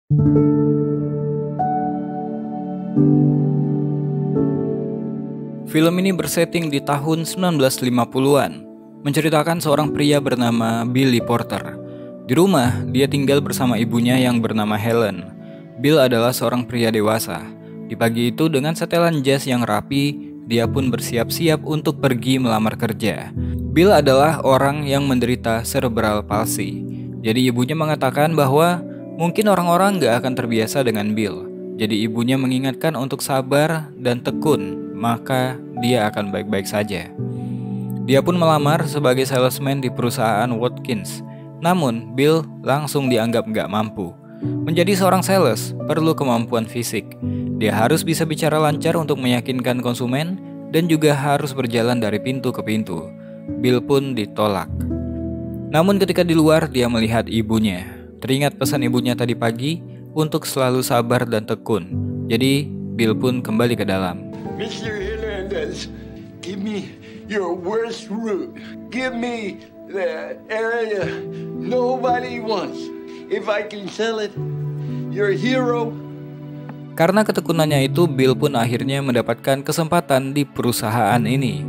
Film ini bersetting di tahun 1950-an, menceritakan seorang pria bernama Billy Porter. Di rumah, dia tinggal bersama ibunya yang bernama Helen. Bill adalah seorang pria dewasa. Di pagi itu dengan setelan jas yang rapi, dia pun bersiap-siap untuk pergi melamar kerja. Bill adalah orang yang menderita cerebral palsy. Jadi ibunya mengatakan bahwa mungkin orang-orang gak akan terbiasa dengan Bill. Jadi ibunya mengingatkan untuk sabar dan tekun, maka dia akan baik-baik saja. Dia pun melamar sebagai salesman di perusahaan Watkins. Namun Bill langsung dianggap gak mampu. Menjadi seorang sales perlu kemampuan fisik. Dia harus bisa bicara lancar untuk meyakinkan konsumen dan juga harus berjalan dari pintu ke pintu. Bill pun ditolak. Namun ketika di luar dia melihat ibunya. Teringat pesan ibunya tadi pagi untuk selalu sabar dan tekun. Jadi Bill pun kembali ke dalam. Mr. Hernandez, give me your worst route. Give me the area nobody wants. If I can sell it, you're a hero. Karena ketekunannya itu, Bill pun akhirnya mendapatkan kesempatan di perusahaan ini.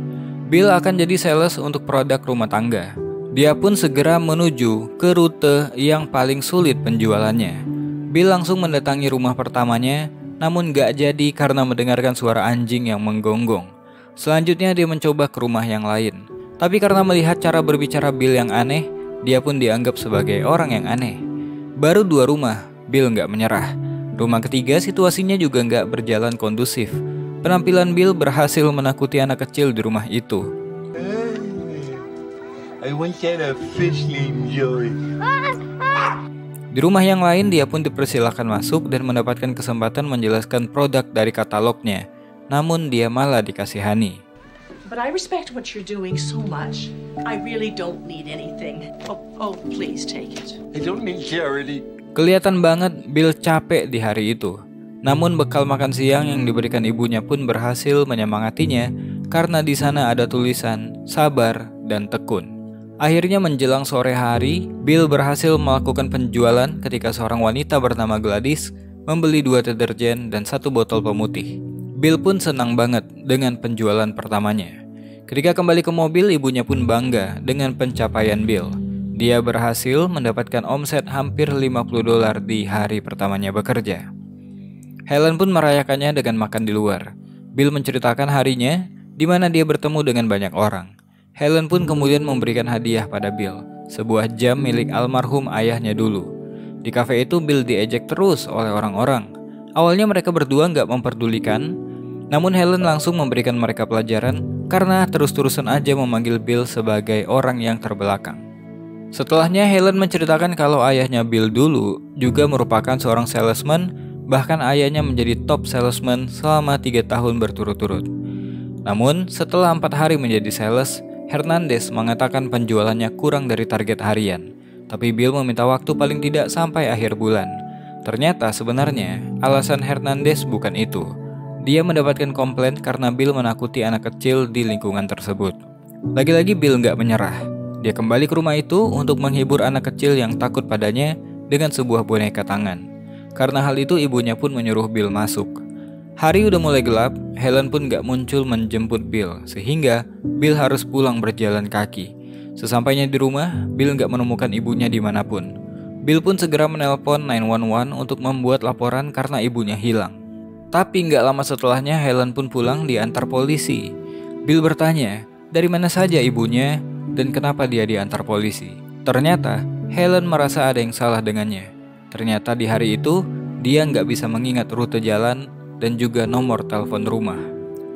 Bill akan jadi sales untuk produk rumah tangga. Dia pun segera menuju ke rute yang paling sulit penjualannya. Bill langsung mendatangi rumah pertamanya, namun gak jadi karena mendengarkan suara anjing yang menggonggong. Selanjutnya dia mencoba ke rumah yang lain. Tapi karena melihat cara berbicara Bill yang aneh, dia pun dianggap sebagai orang yang aneh. Baru 2 rumah, Bill gak menyerah. Rumah ketiga situasinya juga gak berjalan kondusif. Penampilan Bill berhasil menakuti anak kecil di rumah itu. I want that a fish named Joey. Di rumah yang lain dia pun dipersilakan masuk dan mendapatkan kesempatan menjelaskan produk dari katalognya. Namun dia malah dikasihani. But I respect what you're doing so much. I really don't need anything. Oh, please take it. I don't need charity. Kelihatan banget Bill capek di hari itu. Namun bekal makan siang yang diberikan ibunya pun berhasil menyemangatinya karena di sana ada tulisan sabar dan tekun. Akhirnya menjelang sore hari, Bill berhasil melakukan penjualan ketika seorang wanita bernama Gladys membeli 2 deterjen dan 1 botol pemutih. Bill pun senang banget dengan penjualan pertamanya. Ketika kembali ke mobil, ibunya pun bangga dengan pencapaian Bill. Dia berhasil mendapatkan omset hampir $50 di hari pertamanya bekerja. Helen pun merayakannya dengan makan di luar. Bill menceritakan harinya di mana dia bertemu dengan banyak orang. Helen pun kemudian memberikan hadiah pada Bill, sebuah jam milik almarhum ayahnya dulu. Di kafe itu Bill diejek terus oleh orang-orang. Awalnya mereka berdua gak memperdulikan, namun Helen langsung memberikan mereka pelajaran karena terus-terusan aja memanggil Bill sebagai orang yang terbelakang. Setelahnya Helen menceritakan kalau ayahnya Bill dulu juga merupakan seorang salesman, bahkan ayahnya menjadi top salesman selama 3 tahun berturut-turut. Namun setelah 4 hari menjadi sales, Hernandez mengatakan penjualannya kurang dari target harian, tapi Bill meminta waktu paling tidak sampai akhir bulan. Ternyata sebenarnya alasan Hernandez bukan itu. Dia mendapatkan komplain karena Bill menakuti anak kecil di lingkungan tersebut. Lagi-lagi Bill gak menyerah. Dia kembali ke rumah itu untuk menghibur anak kecil yang takut padanya dengan sebuah boneka tangan. Karena hal itu ibunya pun menyuruh Bill masuk. Hari udah mulai gelap, Helen pun gak muncul menjemput Bill, sehingga Bill harus pulang berjalan kaki. Sesampainya di rumah, Bill gak menemukan ibunya dimanapun. Bill pun segera menelpon 911 untuk membuat laporan karena ibunya hilang. Tapi gak lama setelahnya Helen pun pulang diantar polisi. Bill bertanya, dari mana saja ibunya dan kenapa dia diantar polisi. Ternyata Helen merasa ada yang salah dengannya. Ternyata di hari itu, dia gak bisa mengingat rute jalan dan juga nomor telepon rumah.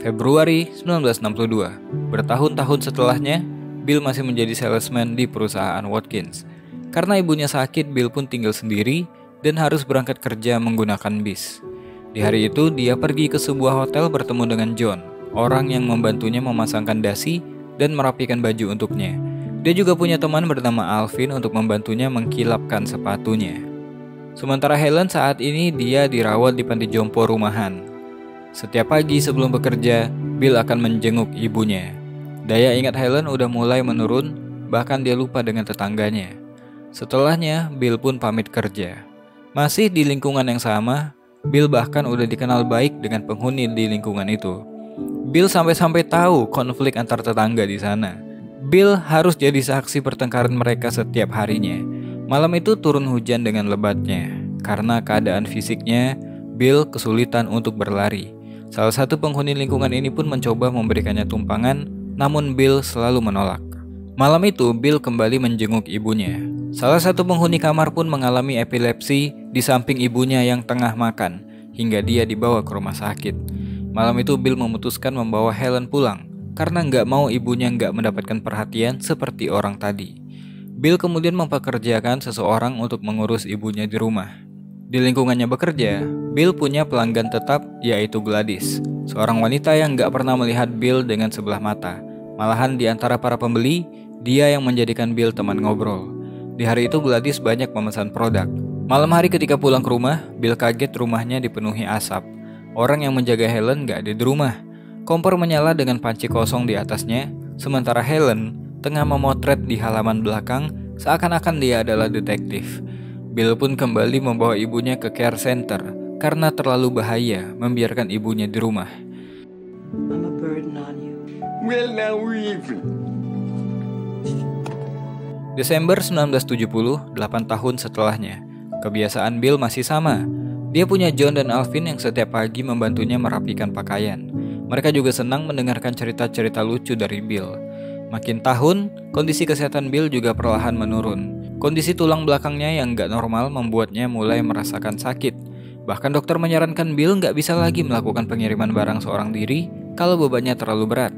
Februari 1962, bertahun-tahun setelahnya, Bill masih menjadi salesman di perusahaan Watkins. Karena ibunya sakit, Bill pun tinggal sendiri dan harus berangkat kerja menggunakan bis. Di hari itu, dia pergi ke sebuah hotel bertemu dengan John, orang yang membantunya memasangkan dasi dan merapikan baju untuknya. Dia juga punya teman bernama Alvin untuk membantunya mengkilapkan sepatunya. Sementara Helen saat ini dia dirawat di panti jompo rumahan. Setiap pagi sebelum bekerja, Bill akan menjenguk ibunya. Daya ingat Helen udah mulai menurun, bahkan dia lupa dengan tetangganya. Setelahnya, Bill pun pamit kerja. Masih di lingkungan yang sama, Bill bahkan udah dikenal baik dengan penghuni di lingkungan itu. Bill sampai-sampai tahu konflik antar tetangga di sana. Bill harus jadi saksi pertengkaran mereka setiap harinya. Malam itu turun hujan dengan lebatnya. Karena keadaan fisiknya, Bill kesulitan untuk berlari. Salah satu penghuni lingkungan ini pun mencoba memberikannya tumpangan, namun Bill selalu menolak. Malam itu, Bill kembali menjenguk ibunya. Salah satu penghuni kamar pun mengalami epilepsi di samping ibunya yang tengah makan, hingga dia dibawa ke rumah sakit. Malam itu, Bill memutuskan membawa Helen pulang, karena nggak mau ibunya nggak mendapatkan perhatian seperti orang tadi. Bill kemudian mempekerjakan seseorang untuk mengurus ibunya di rumah. Di lingkungannya bekerja, Bill punya pelanggan tetap, yaitu Gladys, seorang wanita yang nggak pernah melihat Bill dengan sebelah mata. Malahan di antara para pembeli, dia yang menjadikan Bill teman ngobrol. Di hari itu Gladys banyak memesan produk. Malam hari ketika pulang ke rumah, Bill kaget rumahnya dipenuhi asap. Orang yang menjaga Helen gak ada di rumah. Kompor menyala dengan panci kosong di atasnya, sementara Helen tengah memotret di halaman belakang seakan-akan dia adalah detektif. Bill pun kembali membawa ibunya ke care center karena terlalu bahaya membiarkan ibunya di rumah. I'm a burden on you. Well, now we're even. Desember 1970, 8 tahun setelahnya, kebiasaan Bill masih sama. Dia punya John dan Alvin yang setiap pagi membantunya merapikan pakaian. Mereka juga senang mendengarkan cerita-cerita lucu dari Bill. Makin tahun, kondisi kesehatan Bill juga perlahan menurun. Kondisi tulang belakangnya yang gak normal membuatnya mulai merasakan sakit. Bahkan dokter menyarankan Bill gak bisa lagi melakukan pengiriman barang seorang diri kalau bebannya terlalu berat.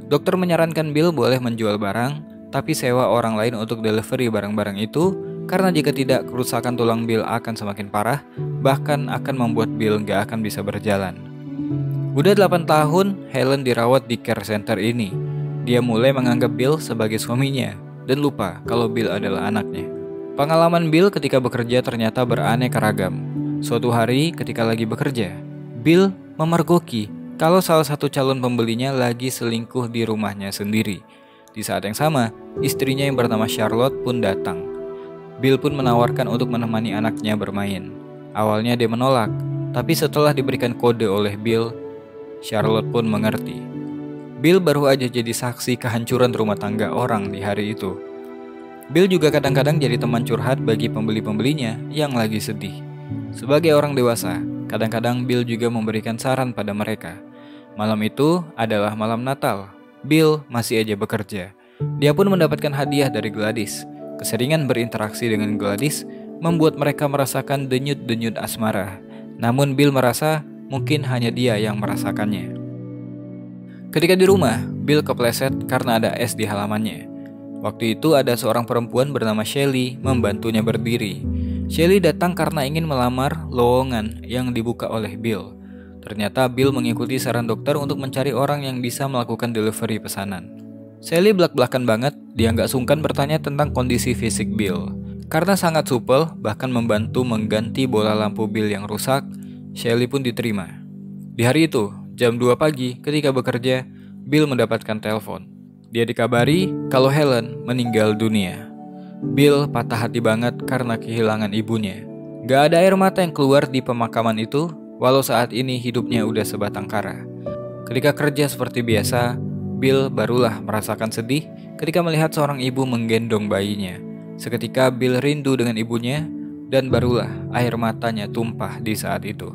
Dokter menyarankan Bill boleh menjual barang, tapi sewa orang lain untuk delivery barang-barang itu, karena jika tidak, kerusakan tulang Bill akan semakin parah, bahkan akan membuat Bill gak akan bisa berjalan. Udah 8 tahun, Helen dirawat di care center ini. Dia mulai menganggap Bill sebagai suaminya, dan lupa kalau Bill adalah anaknya. Pengalaman Bill ketika bekerja ternyata beraneka ragam. Suatu hari ketika lagi bekerja, Bill memergoki kalau salah satu calon pembelinya lagi selingkuh di rumahnya sendiri. Di saat yang sama, istrinya yang bernama Charlotte pun datang. Bill pun menawarkan untuk menemani anaknya bermain. Awalnya dia menolak, tapi setelah diberikan kode oleh Bill, Charlotte pun mengerti. Bill baru aja jadi saksi kehancuran rumah tangga orang di hari itu. Bill juga kadang-kadang jadi teman curhat bagi pembeli-pembelinya yang lagi sedih. Sebagai orang dewasa, kadang-kadang Bill juga memberikan saran pada mereka. Malam itu adalah malam Natal. Bill masih aja bekerja. Dia pun mendapatkan hadiah dari Gladys. Keseringan berinteraksi dengan Gladys membuat mereka merasakan denyut-denyut asmara. Namun Bill merasa mungkin hanya dia yang merasakannya. Ketika di rumah, Bill kepleset karena ada es di halamannya. Waktu itu ada seorang perempuan bernama Shelley membantunya berdiri. Shelley datang karena ingin melamar lowongan yang dibuka oleh Bill. Ternyata Bill mengikuti saran dokter untuk mencari orang yang bisa melakukan delivery pesanan. Shelley belak-belakan banget, dia nggak sungkan bertanya tentang kondisi fisik Bill. Karena sangat supel, bahkan membantu mengganti bola lampu Bill yang rusak, Shelley pun diterima. Di hari itu, jam 2 pagi ketika bekerja, Bill mendapatkan telepon. Dia dikabari kalau Helen meninggal dunia. Bill patah hati banget karena kehilangan ibunya. Gak ada air mata yang keluar di pemakaman itu, walau saat ini hidupnya udah sebatang kara. Ketika kerja seperti biasa, Bill barulah merasakan sedih ketika melihat seorang ibu menggendong bayinya. Seketika Bill rindu dengan ibunya, dan barulah air matanya tumpah di saat itu.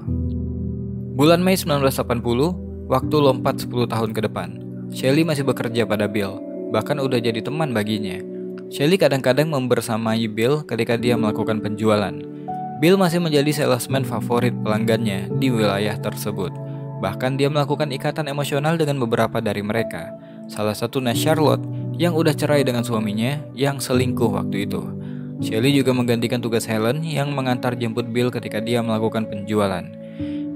Bulan Mei 1980, waktu lompat 10 tahun ke depan. Shelley masih bekerja pada Bill, bahkan udah jadi teman baginya. Shelley kadang-kadang membersamai Bill ketika dia melakukan penjualan. Bill masih menjadi salesman favorit pelanggannya di wilayah tersebut. Bahkan dia melakukan ikatan emosional dengan beberapa dari mereka. Salah satunya Charlotte yang udah cerai dengan suaminya yang selingkuh waktu itu. Shelley juga menggantikan tugas Helen yang mengantar jemput Bill ketika dia melakukan penjualan.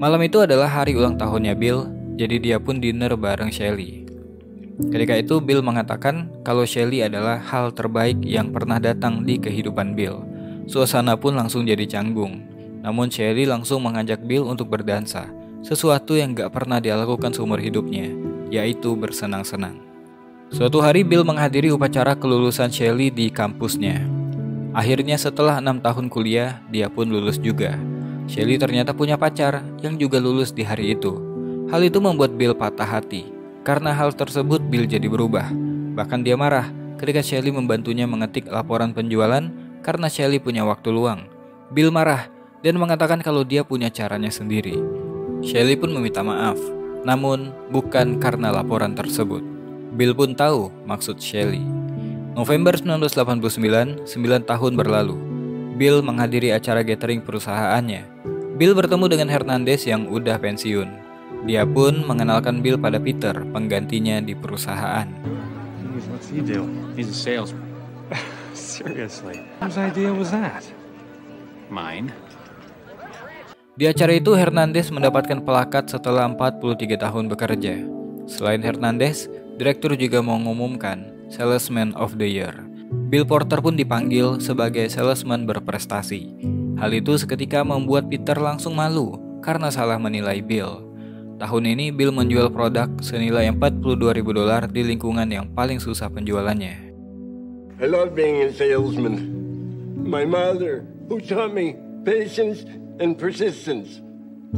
Malam itu adalah hari ulang tahunnya Bill, jadi dia pun dinner bareng Shelley. Ketika itu Bill mengatakan kalau Shelley adalah hal terbaik yang pernah datang di kehidupan Bill. Suasana pun langsung jadi canggung. Namun Shelley langsung mengajak Bill untuk berdansa, sesuatu yang gak pernah dia lakukan seumur hidupnya, yaitu bersenang-senang. Suatu hari Bill menghadiri upacara kelulusan Shelley di kampusnya. Akhirnya setelah 6 tahun kuliah, dia pun lulus juga. Shelly ternyata punya pacar yang juga lulus di hari itu. Hal itu membuat Bill patah hati. Karena hal tersebut, Bill jadi berubah. Bahkan dia marah ketika Shelly membantunya mengetik laporan penjualan karena Shelly punya waktu luang. Bill marah dan mengatakan kalau dia punya caranya sendiri. Shelly pun meminta maaf, namun bukan karena laporan tersebut. Bill pun tahu maksud Shelly. November 1989, 9 tahun berlalu. Bill menghadiri acara gathering perusahaannya. Bill bertemu dengan Hernandez yang udah pensiun. Dia pun mengenalkan Bill pada Peter, penggantinya di perusahaan. What's he do? He's a salesman. Seriously? Whose idea was that? Mine. Di acara itu Hernandez mendapatkan pelakat setelah 43 tahun bekerja. Selain Hernandez, direktur juga mengumumkan Salesman of the Year. Bill Porter pun dipanggil sebagai salesman berprestasi. Hal itu seketika membuat Peter langsung malu karena salah menilai Bill. Tahun ini Bill menjual produk senilai $42.000 di lingkungan yang paling susah penjualannya. I love being a salesman. My mother, who taught me patience and persistence.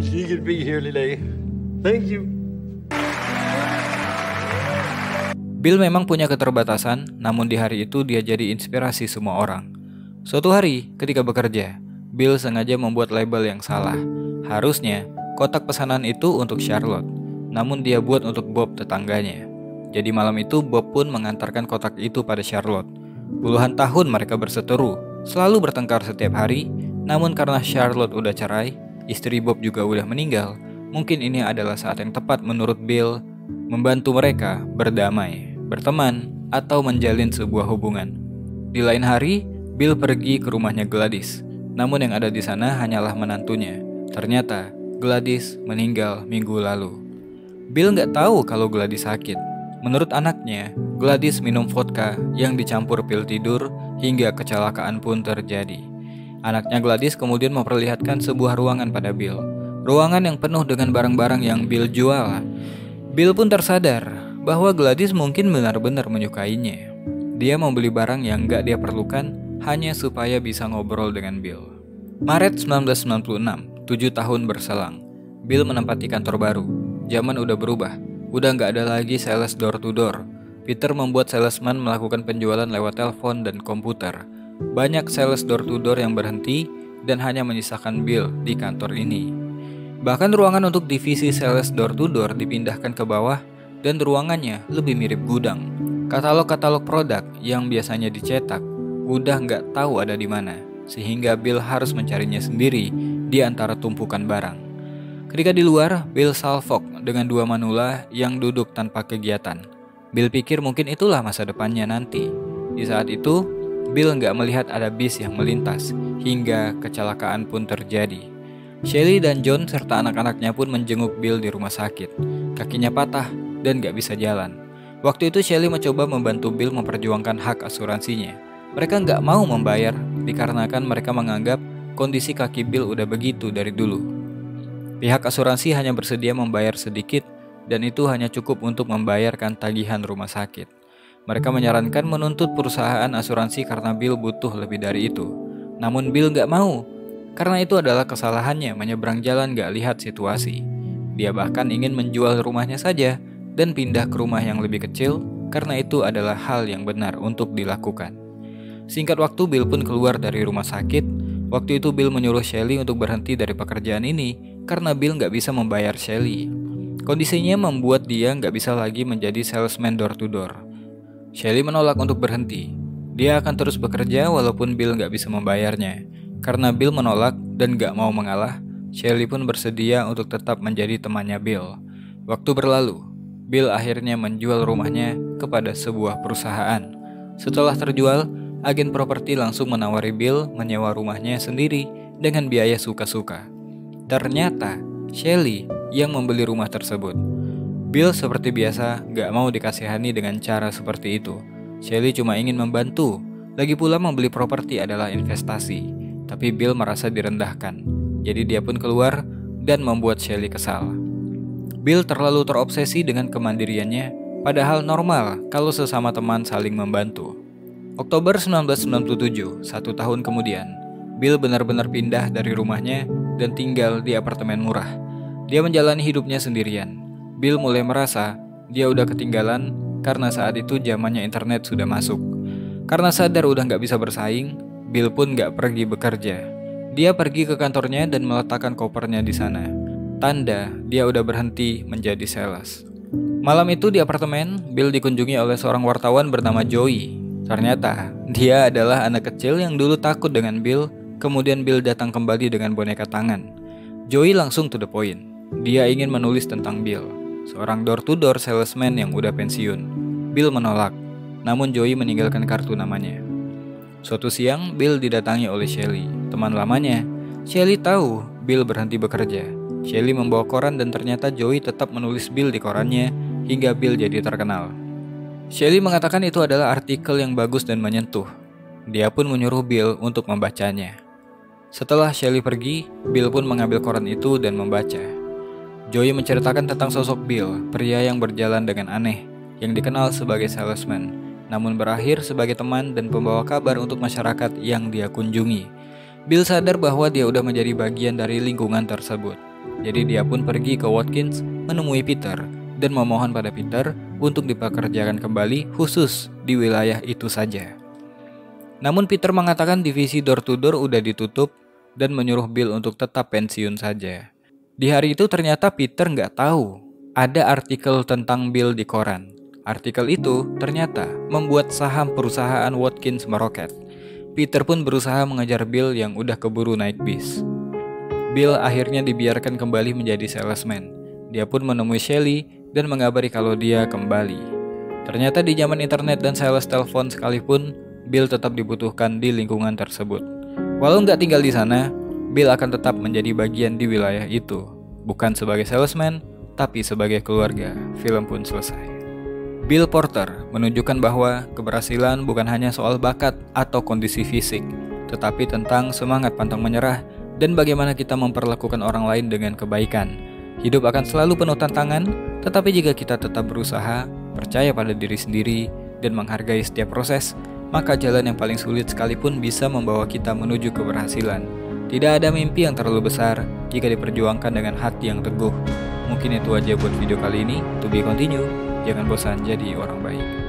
She could be here today. Thank you. Bill memang punya keterbatasan, namun di hari itu dia jadi inspirasi semua orang. Suatu hari, ketika bekerja, Bill sengaja membuat label yang salah. Harusnya, kotak pesanan itu untuk Charlotte, namun dia buat untuk Bob tetangganya. Jadi malam itu Bob pun mengantarkan kotak itu pada Charlotte. Puluhan tahun mereka berseteru, selalu bertengkar setiap hari, namun karena Charlotte udah cerai, istri Bob juga udah meninggal, mungkin ini adalah saat yang tepat menurut Bill membantu mereka berdamai, berteman, atau menjalin sebuah hubungan. Di lain hari, Bill pergi ke rumahnya Gladys, namun yang ada di sana hanyalah menantunya. Ternyata, Gladys meninggal minggu lalu. Bill nggak tahu kalau Gladys sakit. Menurut anaknya, Gladys minum vodka yang dicampur pil tidur hingga kecelakaan pun terjadi. Anaknya Gladys kemudian memperlihatkan sebuah ruangan pada Bill. Ruangan yang penuh dengan barang-barang yang Bill jual. Bill pun tersadar bahwa Gladys mungkin benar-benar menyukainya. Dia membeli barang yang nggak dia perlukan hanya supaya bisa ngobrol dengan Bill. Maret 1996, 7 tahun berselang. Bill menempati kantor baru. Zaman udah berubah. Udah nggak ada lagi sales door to door. Peter membuat salesman melakukan penjualan lewat telepon dan komputer. Banyak sales door to door yang berhenti dan hanya menyisakan Bill di kantor ini. Bahkan ruangan untuk divisi sales door to door dipindahkan ke bawah dan ruangannya lebih mirip gudang. Katalog-katalog produk yang biasanya dicetak udah nggak tahu ada di mana, sehingga Bill harus mencarinya sendiri di antara tumpukan barang. Ketika di luar, Bill salfok dengan 2 manula yang duduk tanpa kegiatan. Bill pikir mungkin itulah masa depannya nanti. Di saat itu, Bill nggak melihat ada bis yang melintas, hingga kecelakaan pun terjadi. Shelly dan John serta anak-anaknya pun menjenguk Bill di rumah sakit. Kakinya patah dan nggak bisa jalan. Waktu itu Shelly mencoba membantu Bill memperjuangkan hak asuransinya. Mereka nggak mau membayar dikarenakan mereka menganggap kondisi kaki Bill udah begitu dari dulu. Pihak asuransi hanya bersedia membayar sedikit dan itu hanya cukup untuk membayarkan tagihan rumah sakit. Mereka menyarankan menuntut perusahaan asuransi karena Bill butuh lebih dari itu. Namun Bill nggak mau, karena itu adalah kesalahannya menyeberang jalan nggak lihat situasi. Dia bahkan ingin menjual rumahnya saja dan pindah ke rumah yang lebih kecil karena itu adalah hal yang benar untuk dilakukan. Singkat waktu Bill pun keluar dari rumah sakit. Waktu itu Bill menyuruh Shelly untuk berhenti dari pekerjaan ini karena Bill nggak bisa membayar Shelly. Kondisinya membuat dia nggak bisa lagi menjadi salesman door to door. Shelly menolak untuk berhenti. Dia akan terus bekerja walaupun Bill nggak bisa membayarnya. Karena Bill menolak dan nggak mau mengalah, Shelly pun bersedia untuk tetap menjadi temannya Bill. Waktu berlalu, Bill akhirnya menjual rumahnya kepada sebuah perusahaan. Setelah terjual, agen properti langsung menawari Bill menyewa rumahnya sendiri dengan biaya suka-suka. Ternyata Shelly yang membeli rumah tersebut. Bill seperti biasa gak mau dikasihani dengan cara seperti itu. Shelly cuma ingin membantu. Lagi pula membeli properti adalah investasi. Tapi Bill merasa direndahkan. Jadi dia pun keluar dan membuat Shelly kesal. Bill terlalu terobsesi dengan kemandiriannya, padahal normal kalau sesama teman saling membantu. Oktober 1997, 1 tahun kemudian, Bill benar-benar pindah dari rumahnya dan tinggal di apartemen murah. Dia menjalani hidupnya sendirian. Bill mulai merasa dia udah ketinggalan karena saat itu zamannya internet sudah masuk. Karena sadar udah gak bisa bersaing, Bill pun gak pergi bekerja. Dia pergi ke kantornya dan meletakkan kopernya di sana. Tanda dia udah berhenti menjadi sales. Malam itu di apartemen, Bill dikunjungi oleh seorang wartawan bernama Joey. Ternyata dia adalah anak kecil yang dulu takut dengan Bill. Kemudian Bill datang kembali dengan boneka tangan. Joey langsung to the point. Dia ingin menulis tentang Bill, seorang door-to-door salesman yang udah pensiun. Bill menolak, namun Joey meninggalkan kartu namanya. Suatu siang, Bill didatangi oleh Shelly, teman lamanya. Shelly tahu Bill berhenti bekerja. Shelly membawa koran dan ternyata Joey tetap menulis Bill di korannya hingga Bill jadi terkenal. Shelly mengatakan itu adalah artikel yang bagus dan menyentuh. Dia pun menyuruh Bill untuk membacanya. Setelah Shelly pergi, Bill pun mengambil koran itu dan membaca. Joey menceritakan tentang sosok Bill, pria yang berjalan dengan aneh, yang dikenal sebagai salesman, namun berakhir sebagai teman dan pembawa kabar untuk masyarakat yang dia kunjungi. Bill sadar bahwa dia udah menjadi bagian dari lingkungan tersebut. Jadi dia pun pergi ke Watkins menemui Peter dan memohon pada Peter untuk dipekerjakan kembali khusus di wilayah itu saja. Namun Peter mengatakan divisi door-to-door udah ditutup dan menyuruh Bill untuk tetap pensiun saja. Di hari itu ternyata Peter nggak tahu ada artikel tentang Bill di koran. Artikel itu ternyata membuat saham perusahaan Watkins meroket. Peter pun berusaha mengejar Bill yang udah keburu naik bis. Bill akhirnya dibiarkan kembali menjadi salesman. Dia pun menemui Shelly dan mengabari kalau dia kembali. Ternyata di zaman internet dan sales telepon sekalipun, Bill tetap dibutuhkan di lingkungan tersebut. Walau nggak tinggal di sana, Bill akan tetap menjadi bagian di wilayah itu. Bukan sebagai salesman, tapi sebagai keluarga. Film pun selesai. Bill Porter menunjukkan bahwa keberhasilan bukan hanya soal bakat atau kondisi fisik, tetapi tentang semangat pantang menyerah dan bagaimana kita memperlakukan orang lain dengan kebaikan. Hidup akan selalu penuh tantangan, tetapi jika kita tetap berusaha, percaya pada diri sendiri, dan menghargai setiap proses, maka jalan yang paling sulit sekalipun bisa membawa kita menuju keberhasilan. Tidak ada mimpi yang terlalu besar jika diperjuangkan dengan hati yang teguh. Mungkin itu aja buat video kali ini. To be continue. Jangan bosan jadi orang baik.